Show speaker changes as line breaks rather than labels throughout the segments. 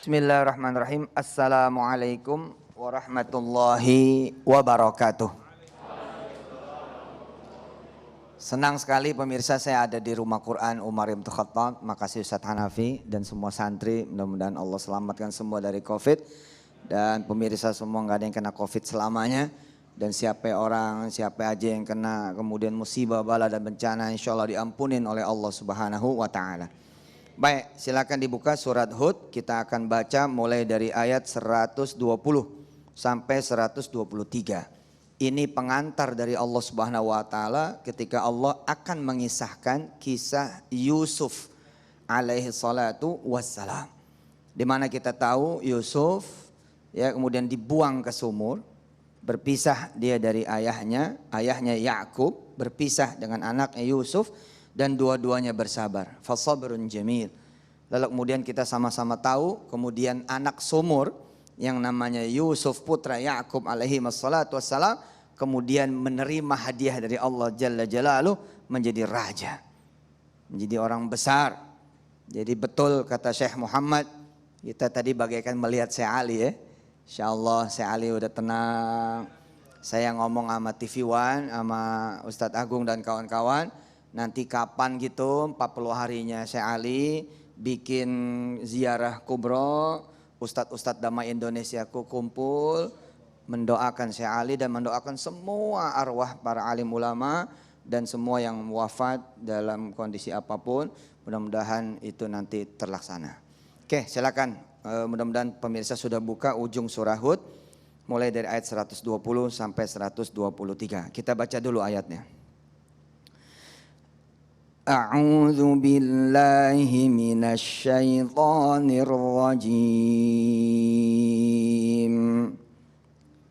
Bismillahirrahmanirrahim. Assalamualaikum warahmatullahi wabarakatuh. Senang sekali pemirsa, saya ada di Rumah Quran Umar Ibn Khattab. Makasih Ustadz Hanafi dan semua santri. Mudah-mudahan Allah selamatkan semua dari COVID. Dan pemirsa semua nggak ada yang kena COVID selamanya. Dan siapa aja yang kena kemudian musibah, bala dan bencana, insya Allah diampunin oleh Allah Subhanahu wa Ta'ala. Baik, silakan dibuka surat Hud. Kita akan baca mulai dari ayat 120 sampai 123. Ini pengantar dari Allah Subhanahu wa Ta'ala ketika Allah akan mengisahkan kisah Yusuf alaihi salatu wassalam. Di mana kita tahu Yusuf ya kemudian dibuang ke sumur, berpisah dia dari ayahnya Yakub, berpisah dengan anaknya Yusuf. Dan dua-duanya bersabar. Fasabrun jamil. Lalu kemudian kita sama-sama tahu, kemudian anak sumur yang namanya Yusuf putra Yakub alaihi wassalatu wassalam kemudian menerima hadiah dari Allah Jalla Jalaluh menjadi raja. Menjadi orang besar. Jadi betul kata Syekh Muhammad, kita tadi bagaikan melihat Syekh Ali ya. Insyaallah Syekh Ali udah tenang. Saya ngomong sama TV One, sama Ustadz Agung dan kawan-kawan. Nanti kapan gitu 40 harinya Syekh Ali bikin ziarah kubro, Ustadz Damai Indonesia kumpul mendoakan Syekh Ali dan mendoakan semua arwah para alim ulama dan semua yang wafat dalam kondisi apapun. Mudah-mudahan itu nanti terlaksana. Oke, silakan. Mudah-mudahan pemirsa sudah buka ujung surah Hud mulai dari ayat 120 sampai 123. Kita baca dulu ayatnya. A'udzu billahi minasy syaithanir rajim.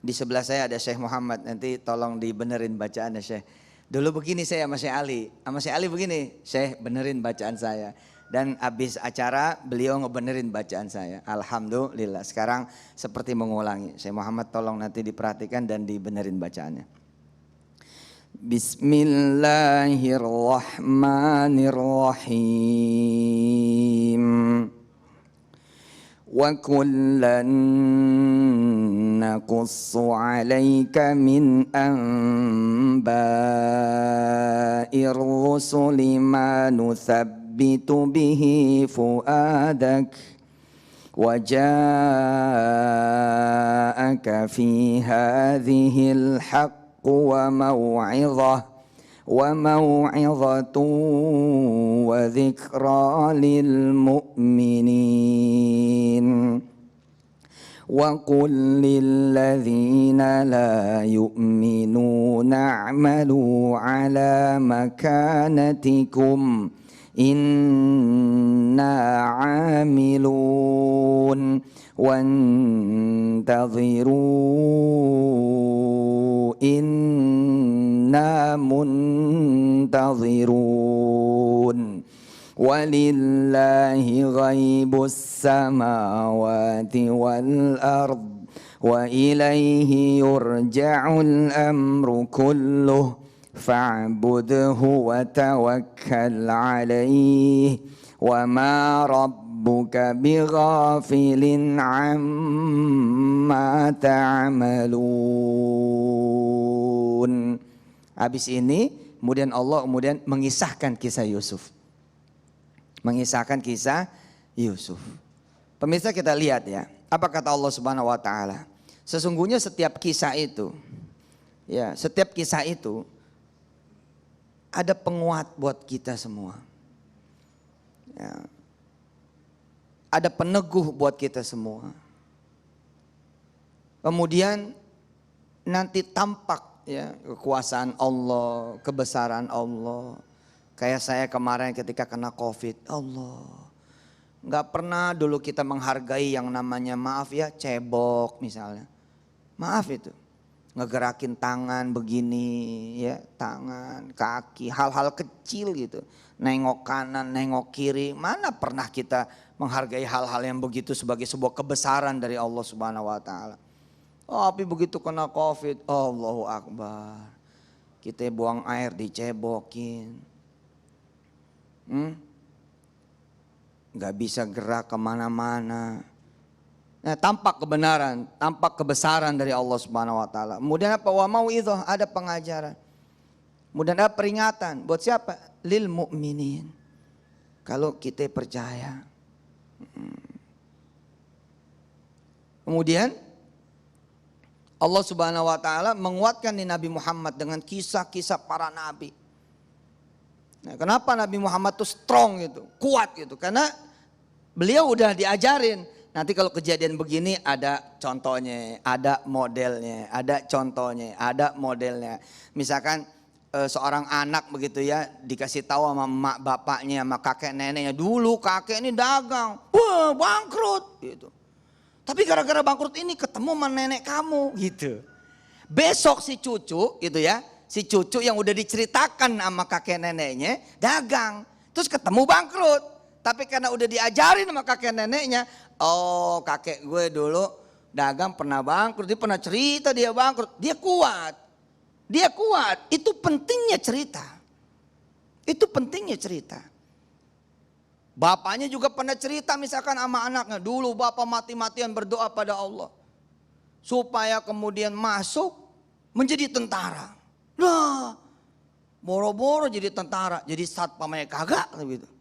Di sebelah saya ada Syekh Muhammad, nanti tolong dibenerin bacaannya Syekh. Dulu begini saya sama Syekh Ali, begini, Syekh benerin bacaan saya. Dan habis acara beliau ngebenerin bacaan saya. Alhamdulillah, sekarang seperti mengulangi. Syekh Muhammad tolong nanti diperhatikan dan dibenerin bacaannya. Bismillahirrahmanirrahim. Wa kullan naqussu 'alaika min anba'ir rusuli ma nuthabbitu bihi fu'adak wa ja'aka fi hadhil haqq وموعظة وذكرى للمؤمنين وقل للذين لا يؤمنون اعملوا على مكانتكم إنا عاملون وانتظروا إنا منتظرون ولله غيب السماوات والأرض وإليه يرجع الأمر كله فاعبده وتوكل عليه وما ربك بغافل عما تعملون. Habis ini kemudian Allah mengisahkan kisah Yusuf. Mengisahkan kisah Yusuf. Pemirsa kita lihat ya, apa kata Allah Subhanahu wa Ta'ala? Sesungguhnya setiap kisah itu ada penguat buat kita semua. Ya. Ada peneguh buat kita semua. Kemudian nanti tampak ya kekuasaan Allah, kebesaran Allah. Kayak saya kemarin ketika kena COVID, Allah. Nggak pernah dulu kita menghargai yang namanya maaf ya, cebok misalnya. Maaf itu. Ngegerakin tangan begini ya, tangan, kaki, hal-hal kecil gitu. Nengok kanan, nengok kiri, mana pernah kita menghargai hal-hal yang begitu sebagai sebuah kebesaran dari Allah Subhanahu wa Ta'ala. Oh, tapi begitu kena COVID, Allahu Akbar. Kita buang air dicebokin. Gak bisa gerak kemana-mana. Nah, tampak kebenaran, tampak kebesaran dari Allah Subhanahu wa taala. Kemudian apa? Wa mau'izah, ada pengajaran. Kemudian ada peringatan buat siapa? Lil mu'minin. Kalau kita percaya. Kemudian Allah Subhanahu wa taala menguatkan di Nabi Muhammad dengan kisah-kisah para nabi. Nah, kenapa Nabi Muhammad tuh strong gitu, kuat gitu? Karena beliau udah diajarin. Nanti kalau kejadian begini ada contohnya, ada modelnya, ada contohnya, ada modelnya. Misalkan seorang anak begitu ya, dikasih tahu sama emak bapaknya, sama kakek neneknya, dulu kakek ini dagang, wah bangkrut gitu. Tapi gara-gara bangkrut ini ketemu sama nenek kamu gitu. Besok si cucu gitu ya, si cucu yang udah diceritakan sama kakek neneknya dagang, terus ketemu bangkrut. Tapi karena udah diajarin sama kakek neneknya, oh kakek gue dulu dagang pernah bangkrut, dia pernah cerita dia bangkrut, dia kuat. Dia kuat, itu pentingnya cerita. Itu pentingnya cerita. Bapaknya juga pernah cerita misalkan sama anaknya, dulu bapak mati-matian berdoa pada Allah. Supaya kemudian masuk menjadi tentara. Lah, boro-boro jadi tentara, jadi satpamnya kagak gitu.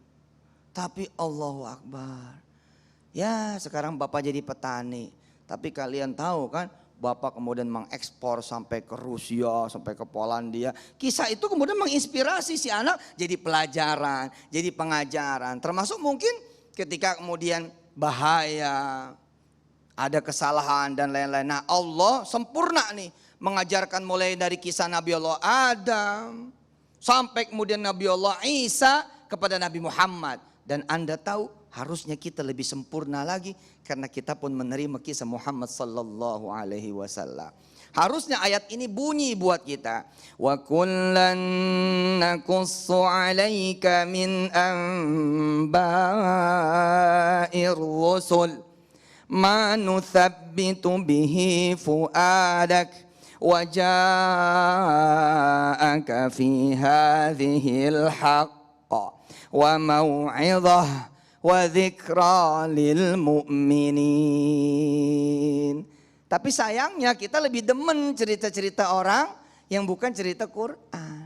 Tapi Allahu Akbar. Ya sekarang bapak jadi petani. Tapi kalian tahu kan, bapak kemudian mengekspor sampai ke Rusia, sampai ke Polandia. Kisah itu kemudian menginspirasi si anak jadi pelajaran, jadi pengajaran. Termasuk mungkin ketika kemudian bahaya, ada kesalahan dan lain-lain. Nah Allah sempurna nih mengajarkan mulai dari kisah Nabi Allah Adam sampai kemudian Nabi Allah Isa kepada Nabi Muhammad. Dan Anda tahu harusnya kita lebih sempurna lagi karena kita pun menerima kisah Muhammad sallallahu alaihi wasallam. Harusnya ayat ini bunyi buat kita. Wa kullan naqussu 'alaika min anba'ir rusul ma nuthabbitu bihi fuadak wa ja'aka fi hadhil haqq wa mau'izah wa dzikra lil mu'minin. Tapi sayangnya kita lebih demen cerita-cerita orang yang bukan cerita Quran.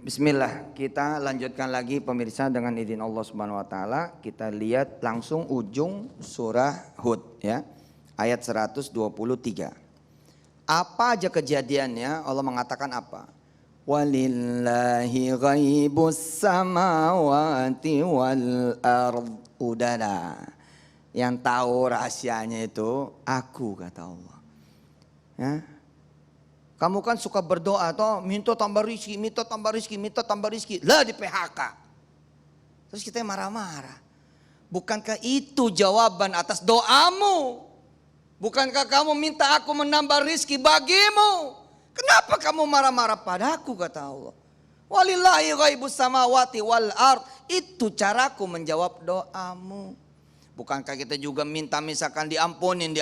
Bismillah, kita lanjutkan lagi pemirsa dengan izin Allah Subhanahu wa taala. Kita lihat langsung ujung surah Hud ya. Ayat 123. Apa aja kejadiannya? Allah mengatakan apa? Walillahi ghaibus samawati wal ard. Udahlah. Yang tahu rahasianya itu aku, kata Allah. Ya. Kamu kan suka berdoa toh, minta tambah rizki, minta tambah rizki, minta tambah rizki. Lah di PHK. Terus kita marah-marah. Bukankah itu jawaban atas doamu? Bukankah kamu minta aku menambah rizki bagimu? Kenapa kamu marah-marah padaku, kata Allah. Walillahi ghaibus samawati wal ard. Itu caraku menjawab doamu. Bukankah kita juga minta misalkan diampunin.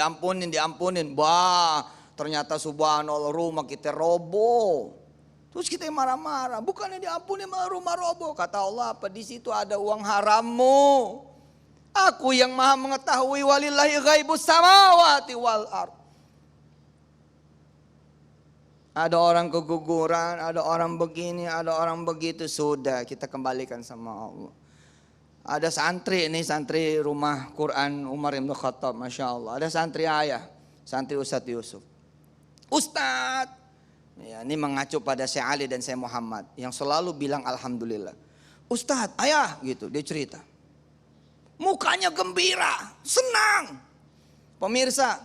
Bah, ternyata subhanallah rumah kita roboh. Terus kita marah-marah. Bukannya diampuni malah rumah roboh. Kata Allah, apa di situ ada uang harammu. Aku yang maha mengetahui, walillahi ghaibus samawati wal ard. Ada orang keguguran, ada orang begini, ada orang begitu. Sudah kita kembalikan sama Allah. Ada santri ini, santri rumah Quran Umar Ibn Khattab, Masya Allah. Ada santri ayah, santri Ustadz Yusuf. Ustadz, ya, ini mengacu pada Syekh Ali dan Syekh Muhammad yang selalu bilang alhamdulillah. Ustadz, ayah gitu, dia cerita. Mukanya gembira, senang. Pemirsa,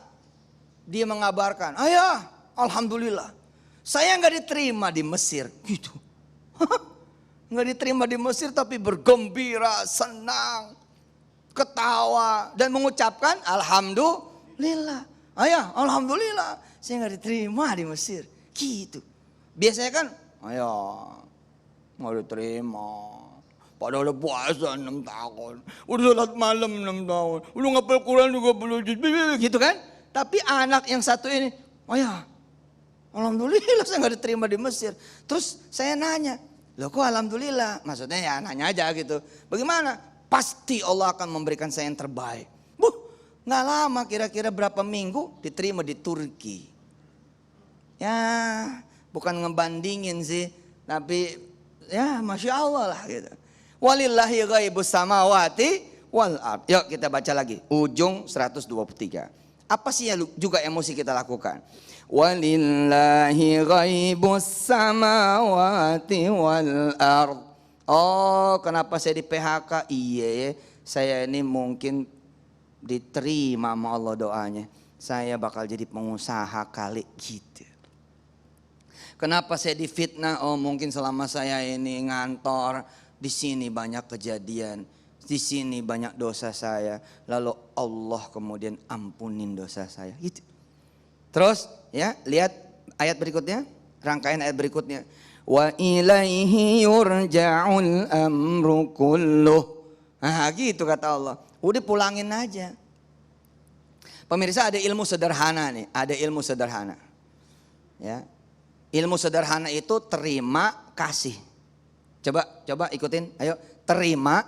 dia mengabarkan, ayah, alhamdulillah, saya nggak diterima di Mesir, gitu. Nggak diterima di Mesir tapi bergembira, senang, ketawa dan mengucapkan alhamdulillah. Ayah, alhamdulillah, saya nggak diterima di Mesir, gitu. Biasanya kan, ayah, nggak diterima. Padahal udah puasa 6 tahun, udah sholat malam 6 tahun, udah ngapal Quran juga belum, gitu kan? Tapi anak yang satu ini, oh ya, alhamdulillah saya nggak diterima di Mesir. Terus saya nanya, loh kok alhamdulillah? Maksudnya ya nanya aja gitu. Bagaimana? Pasti Allah akan memberikan saya yang terbaik. Nggak lama, kira-kira berapa minggu diterima di Turki. Ya bukan ngebandingin sih, tapi ya Masya Allah lah gitu. Walillahi ghaibus samawati wal ard. Yuk kita baca lagi, ujung 123. Apa sih yang juga emosi kita lakukan? Walillahi ghaibus samawati wal ard. Oh, kenapa saya di PHK? Iya, saya ini mungkin diterima sama Allah doanya. Saya bakal jadi pengusaha kali gitu. Kenapa saya difitnah? Oh, mungkin selama saya ini ngantor, di sini banyak kejadian, di sini banyak dosa saya. Lalu Allah kemudian ampunin dosa saya. Gitu. Terus ya, lihat ayat berikutnya, rangkaian ayat berikutnya. Wa ilaihi yurja'ul amru kulluh. Nah, gitu kata Allah. Udah pulangin aja. Pemirsa, ada ilmu sederhana nih, ada ilmu sederhana. Ya. Ilmu sederhana itu terima kasih. Coba ikutin, ayo. Terima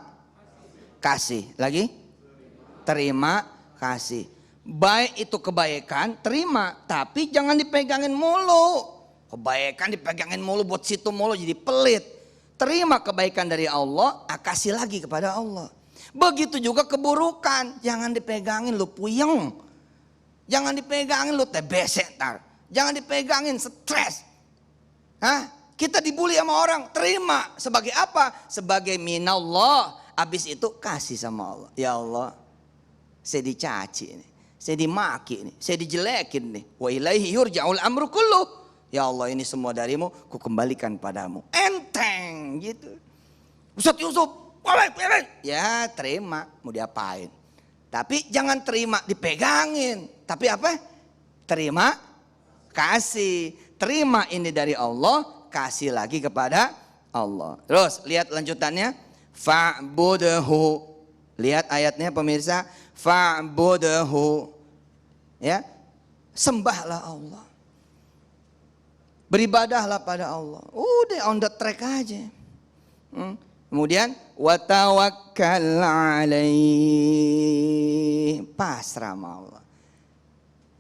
kasih. Lagi? Terima kasih. Baik itu kebaikan, terima. Tapi jangan dipegangin mulu. Kebaikan dipegangin mulu, buat situ mulu jadi pelit. Terima kebaikan dari Allah, kasih lagi kepada Allah. Begitu juga keburukan, jangan dipegangin lu puyeng. Jangan dipegangin lu tebese ntar. Jangan dipegangin stres. Hah? Kita dibully sama orang, terima. Sebagai apa? Sebagai minallah. Habis itu kasih sama Allah. Ya Allah, saya dicaci ini, saya dimaki ini, saya dijelekin nih. Wa ilaihi yurja'ul amru kulluh. Ya Allah, ini semua darimu, ku kembalikan padamu. Enteng gitu. Ustaz Yusuf, ya terima, mau diapain. Tapi jangan terima dipegangin. Tapi apa? Terima kasih. Terima ini dari Allah, kasih lagi kepada Allah. Terus lihat lanjutannya. Fa'budhu. Lihat ayatnya pemirsa. Fa'budhu. Ya. Sembahlah Allah. Beribadahlah pada Allah. Udah on the track aja. Kemudian wa tawakkal alaih. Pasrah sama Allah.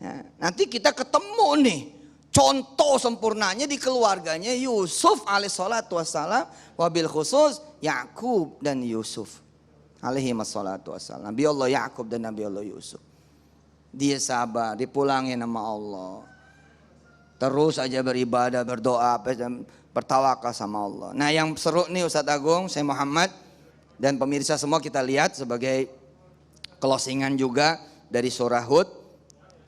Ya, nanti kita ketemu nih contoh sempurnanya di keluarganya Yusuf alaihissalatu wassalam, wabil khusus Yakub dan Yusuf alaihi wassalatu wassalam. Nabi Allah Yakub dan Nabi Allah Yusuf. Dia sabar, dipulangin sama Allah. Terus aja beribadah, berdoa, bertawakal sama Allah. Nah yang seru nih Ustadz Agung, saya Muhammad dan pemirsa semua kita lihat sebagai closingan juga dari surah Hud.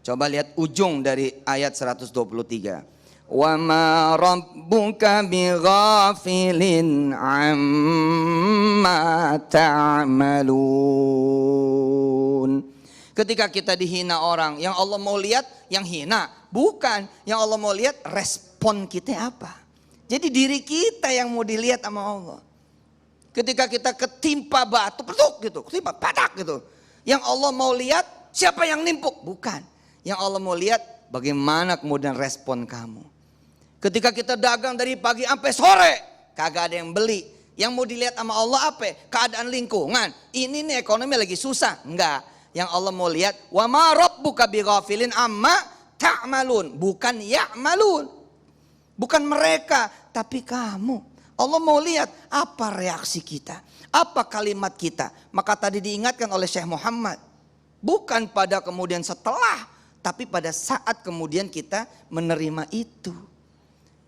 Coba lihat ujung dari ayat 123. Wa ma rabbuka bighafilin amma ta'malun. Ketika kita dihina orang, yang Allah mau lihat yang hina, bukan. Yang Allah mau lihat respon kita apa. Jadi diri kita yang mau dilihat sama Allah. Ketika kita ketimpa batu, petuk gitu, ketimpa batak gitu. Yang Allah mau lihat siapa yang nimpuk, bukan. Yang Allah mau lihat bagaimana kemudian respon kamu. Ketika kita dagang dari pagi sampai sore, kagak ada yang beli. Yang mau dilihat sama Allah apa? Keadaan lingkungan. Ini nih ekonomi lagi susah. Enggak. Yang Allah mau lihat, wa ma rabbuka bighafilin amma ta'malun. Bukan ya'malun. Bukan mereka, tapi kamu. Allah mau lihat apa reaksi kita. Apa kalimat kita. Maka tadi diingatkan oleh Syekh Muhammad. Bukan pada kemudian setelah, tapi pada saat kemudian kita menerima itu.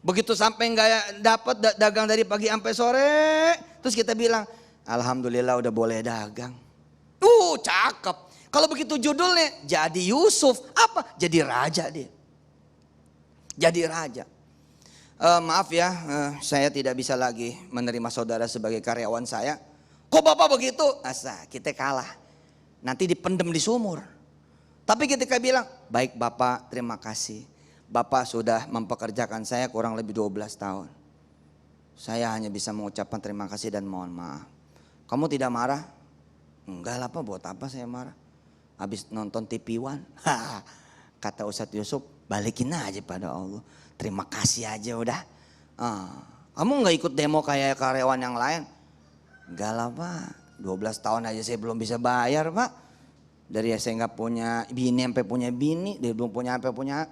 Begitu sampai nggak dapat dagang dari pagi sampai sore, terus kita bilang, alhamdulillah udah boleh dagang. Cakep. Kalau begitu judulnya, jadi Yusuf. Apa? Jadi raja dia. Jadi raja. Maaf ya, saya tidak bisa lagi menerima saudara sebagai karyawan saya. Kok bapak begitu? Asa, kita kalah. Nanti dipendem di sumur. Tapi ketika bilang, baik bapak, terima kasih. Bapak sudah mempekerjakan saya kurang lebih 12 tahun. Saya hanya bisa mengucapkan terima kasih dan mohon maaf. Kamu tidak marah? Enggak lah Pak, buat apa saya marah? Habis nonton TV One. Kata Ustadz Yusuf, balikin aja pada Allah. Terima kasih aja udah. Kamu gak ikut demo kayak karyawan yang lain? Enggak lah Pak, 12 tahun aja saya belum bisa bayar Pak. Dari saya gak punya bini sampai punya bini, dia belum punya sampai punya.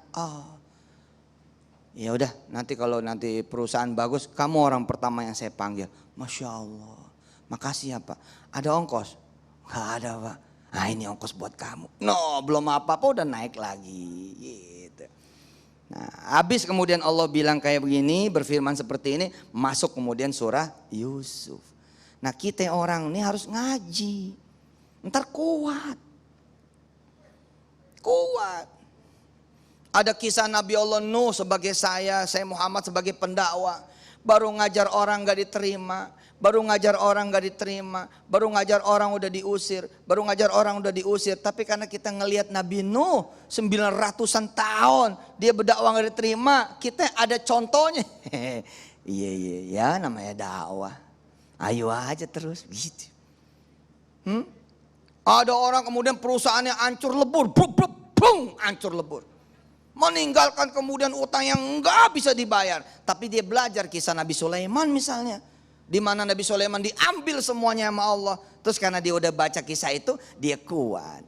Ya udah, nanti kalau nanti perusahaan bagus, kamu orang pertama yang saya panggil. Masya Allah, makasih ya Pak. Ada ongkos? Gak ada Pak. Nah ini ongkos buat kamu. No, belum apa-apa udah naik lagi gitu. Nah habis kemudian Allah bilang kayak begini, berfirman seperti ini, masuk kemudian surah Yusuf. Nah kita orang ini harus ngaji, ntar kuat. Ada kisah Nabi Allah Nuh sebagai saya Muhammad sebagai pendakwa. Baru ngajar orang gak diterima, baru ngajar orang gak diterima, baru ngajar orang udah diusir, Tapi karena kita ngelihat Nabi Nuh 900-an tahun dia berdakwah gak diterima, kita ada contohnya. Iya namanya dakwah. Ayo aja terus gitu. Ada orang kemudian perusahaannya hancur lebur, hancur lebur. Meninggalkan kemudian utang yang enggak bisa dibayar. Tapi dia belajar kisah Nabi Sulaiman misalnya. Di mana Nabi Sulaiman diambil semuanya sama Allah. Terus karena dia udah baca kisah itu, dia kuat.